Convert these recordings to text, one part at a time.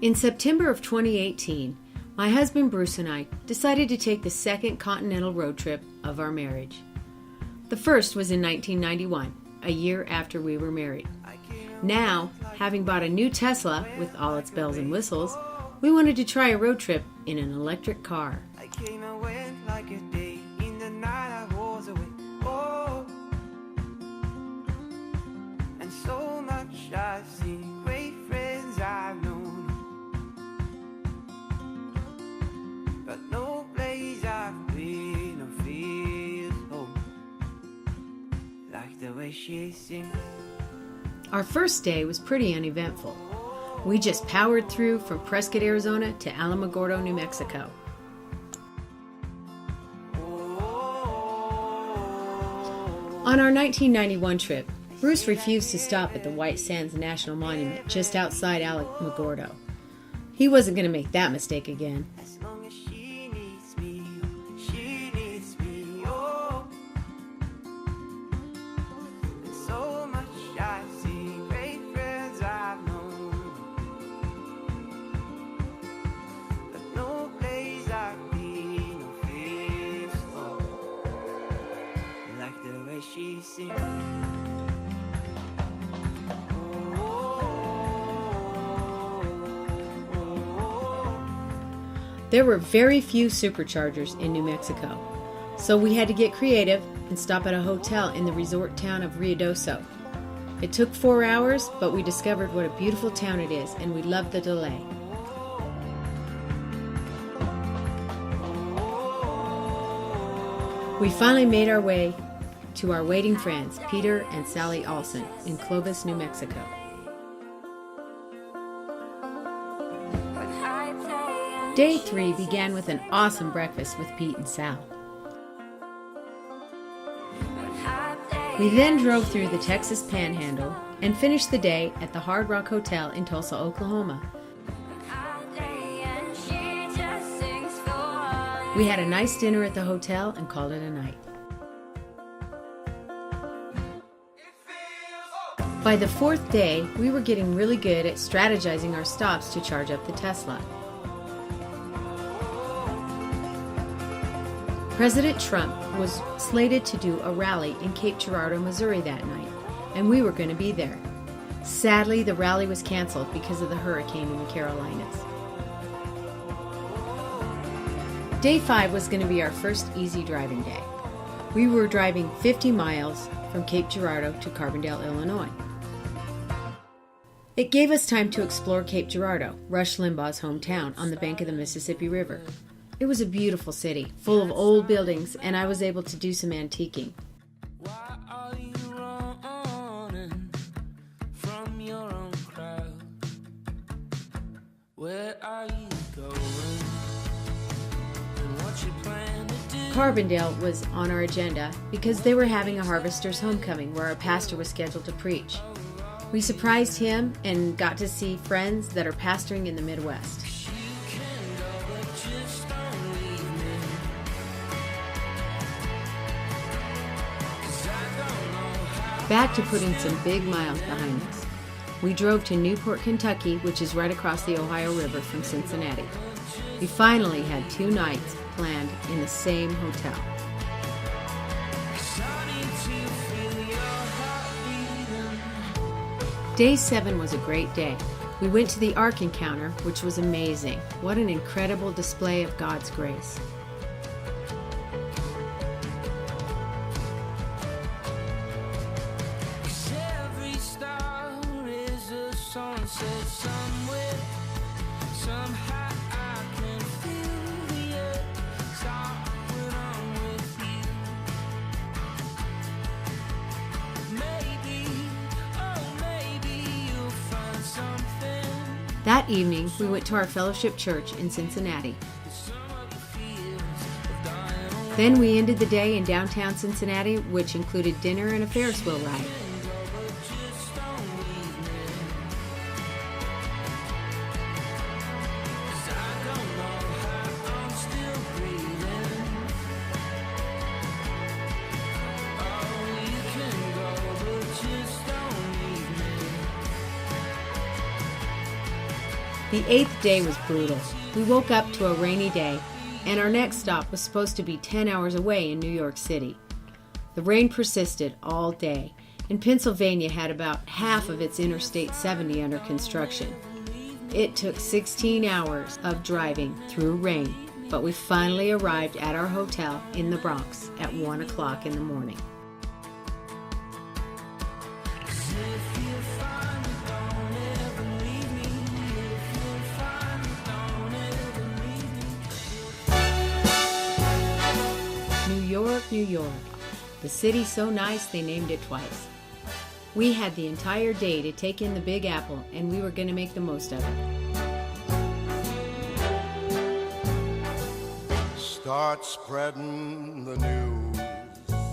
In September of 2018, my husband Bruce and I decided to take the second continental road trip of our marriage. The first was in 1991, a year after we were married. Now, having bought a new Tesla with all its bells and whistles, we wanted to try a road trip in an electric car. I came and went like a day in the night I was away. Oh, and so much I've seen, great friends I've known, but no place I've been or feel home like the way she sings. Our first day was pretty uneventful. We just powered through from Prescott, Arizona to Alamogordo, New Mexico. On our 1991 trip, Bruce refused to stop at the White Sands National Monument just outside Alamogordo. He wasn't going to make that mistake again. As long as she needs me, oh. And so much I've seen, great friends I've known, but no place I've been or feels home like the way she sings. There were very few superchargers in New Mexico, so we had to get creative and stop at a hotel in the resort town of Ruidoso. It took 4 hours, but we discovered what a beautiful town it is, and we loved the delay. We finally made our way to our waiting friends, Peter and Sally Olson, in Clovis, New Mexico. Day 3 began with an awesome breakfast with Pete and Sal. We then drove through the Texas Panhandle and finished the day at the Hard Rock Hotel in Tulsa, Oklahoma. We had a nice dinner at the hotel and called it a night. By the 4th day, we were getting really good at strategizing our stops to charge up the Tesla. President Trump was slated to do a rally in Cape Girardeau, Missouri that night, and we were going to be there. Sadly, the rally was canceled because of the hurricane in the Carolinas. Day 5 was going to be our first easy driving day. We were driving 50 miles from Cape Girardeau to Carbondale, Illinois. It gave us time to explore Cape Girardeau, Rush Limbaugh's hometown on the bank of the Mississippi River. It was a beautiful city, full of old buildings, and I was able to do some antiquing. Why are you running from your own crowd? Where are you going? And what you plan to do? Carbondale was on our agenda because they were having a Harvester's Homecoming where our pastor was scheduled to preach. We surprised him and got to see friends that are pastoring in the Midwest. Back to putting some big miles behind us. We drove to Newport, Kentucky, which is right across the Ohio River from Cincinnati. We finally had 2 nights planned in the same hotel. Day 7 was a great day. We went to the Ark Encounter, which was amazing. What an incredible display of God's grace. Sunset somewhere, somehow I can feel the earth start when I'm with you. Maybe, oh maybe you'll find something. That evening, we went to our fellowship church in Cincinnati. Then we ended the day in downtown Cincinnati, which included dinner and a Ferris wheel ride. The 8th day was brutal. We woke up to a rainy day, and our next stop was supposed to be 10 hours away in New York City. The rain persisted all day, and Pennsylvania had about half of its Interstate 70 under construction. It took 16 hours of driving through rain, but we finally arrived at our hotel in the Bronx at 1 o'clock in the morning. New York, New York. The city's so nice they named it twice. We had the entire day to take in the Big Apple, and we were going to make the most of it. Start spreading the news.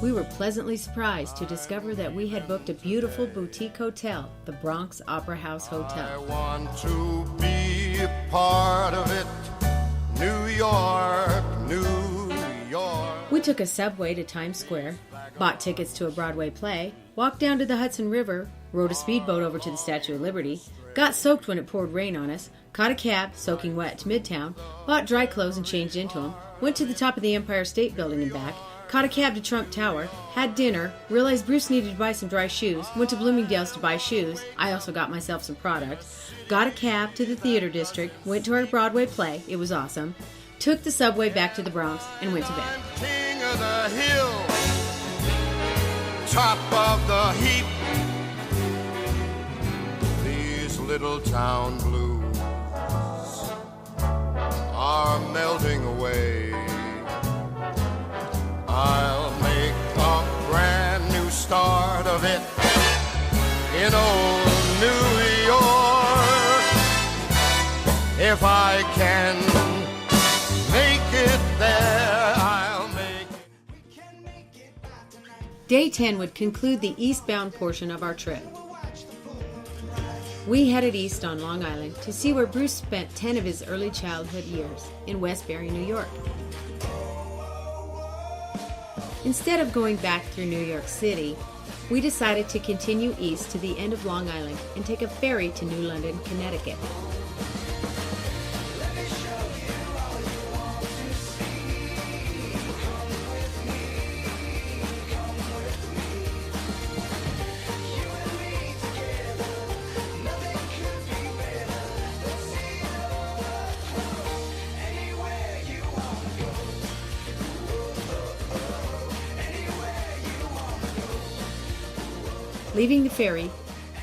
We were pleasantly surprised to discover that we had booked a beautiful boutique hotel, the Bronx Opera House I Hotel. want to be a part of it. New York, New York. We took a subway to Times Square, bought tickets to a Broadway play, walked down to the Hudson River, rode a speedboat over to the Statue of Liberty, got soaked when it poured rain on us, caught a cab, soaking wet, to Midtown, bought dry clothes and changed into them, went to the top of the Empire State Building and back, caught a cab to Trump Tower, had dinner, realized Bruce needed to buy some dry shoes, went to Bloomingdale's to buy shoes, I also got myself some products, got a cab to the theater district, went to our Broadway play, it was awesome, took the subway back to the Bronx, and went to bed. King of the hill, top of the heap. These little town blues are melting away. I'll make a brand new start of it in old New York. If I can make it there, I'll make it. Day 10 would conclude the eastbound portion of our trip. We headed east on Long Island to see where Bruce spent 10 of his early childhood years, in Westbury, New York. Instead of going back through New York City, we decided to continue east to the end of Long Island and take a ferry to New London, Connecticut. Leaving the ferry,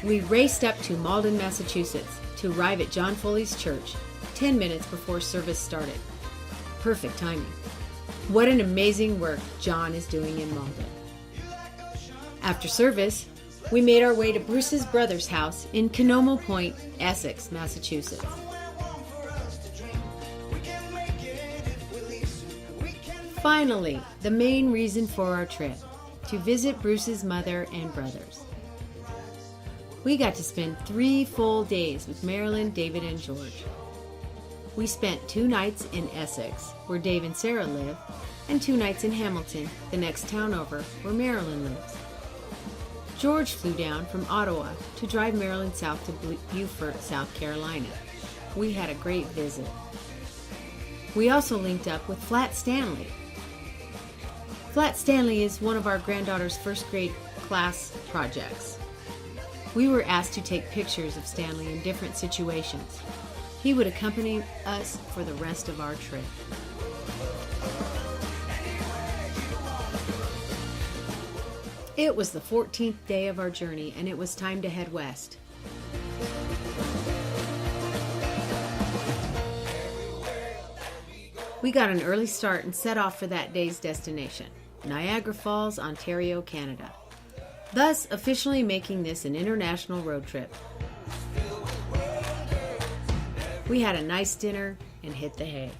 we raced up to Malden, Massachusetts to arrive at John Foley's church 10 minutes before service started. Perfect timing. What an amazing work John is doing in Malden. After service, we made our way to Bruce's brother's house in Canomo Point, Essex, Massachusetts. Finally, the main reason for our trip, to visit Bruce's mother and brothers. We got to spend 3 full days with Marilyn, David, and George. We spent 2 nights in Essex, where Dave and Sarah live, and 2 nights in Hamilton, the next town over, where Marilyn lives. George flew down from Ottawa to drive Marilyn south to Beaufort, South Carolina. We had a great visit. We also linked up with Flat Stanley. Flat Stanley is one of our granddaughter's first grade class projects. We were asked to take pictures of Stanley in different situations. He would accompany us for the rest of our trip. It was the 14th day of our journey, and it was time to head west. We got an early start and set off for that day's destination, Niagara Falls, Ontario, Canada, thus officially making this an international road trip. We had a nice dinner and hit the hay.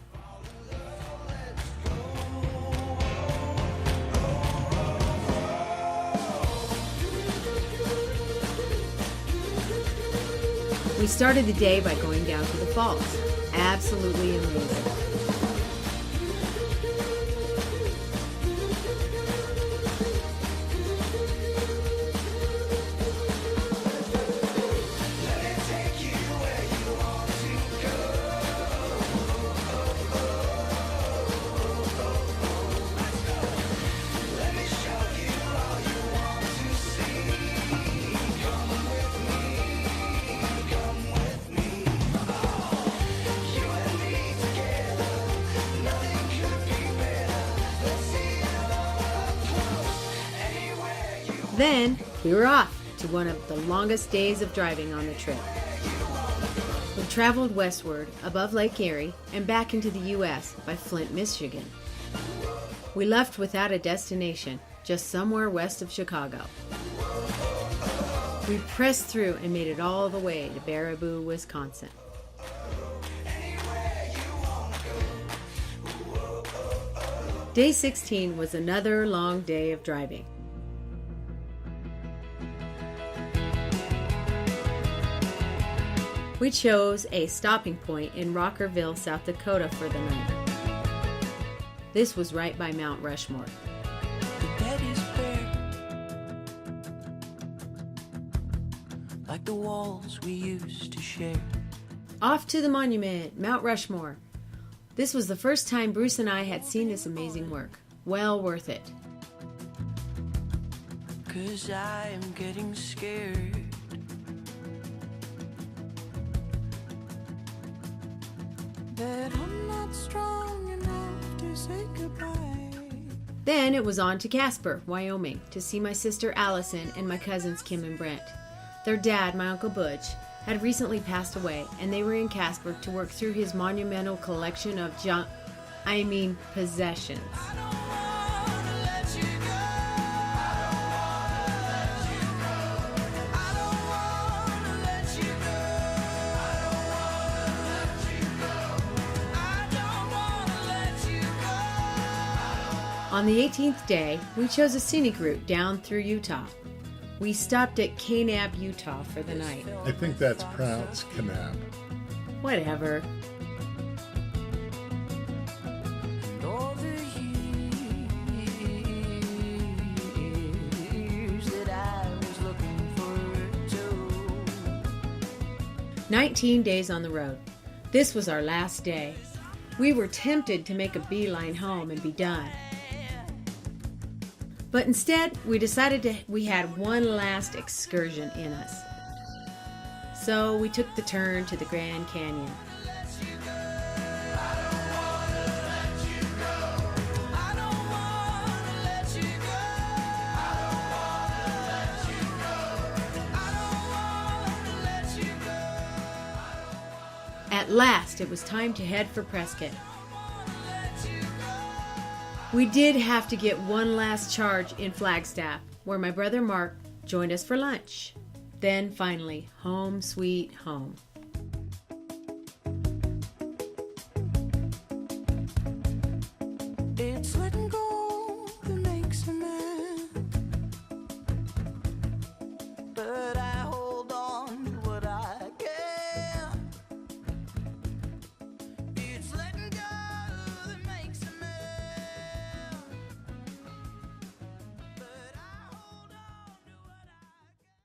We started the day by going down to the falls. Absolutely amazing. then we were off to one of the longest days of driving on the trip. We traveled westward above Lake Erie and back into the U.S. by Flint, Michigan. We left without a destination, just somewhere west of Chicago. We pressed through and made it all the way to Baraboo, Wisconsin. Day 16 was another long day of driving. We chose a stopping point in Rockerville, South Dakota for the night. This was right by Mount Rushmore. The bed is bare, like the walls we used to share. Off to the monument, Mount Rushmore. This was the first time Bruce and I had seen this amazing work. Well worth it. 'Cause I am getting scared. That I'm not strong enough to say goodbye. Then it was on to Casper, Wyoming, to see my sister Allison and my cousins Kim and Brent. Their dad, my Uncle Butch, had recently passed away, and they were in Casper to work through his monumental collection of possessions. On the 18th day, we chose a scenic route down through Utah. We stopped at Kanab, Utah for the night. I think that's pronounced Kanab. Whatever. And all the years that I was looking for too. 19 days on the road. This was our last day. We were tempted to make a beeline home and be done. But instead, we decided we had one last excursion in us. So we took the turn to the Grand Canyon. At last, it was time to head for Prescott. We did have to get one last charge in Flagstaff, where my brother Mark joined us for lunch. Then finally, home sweet home. It's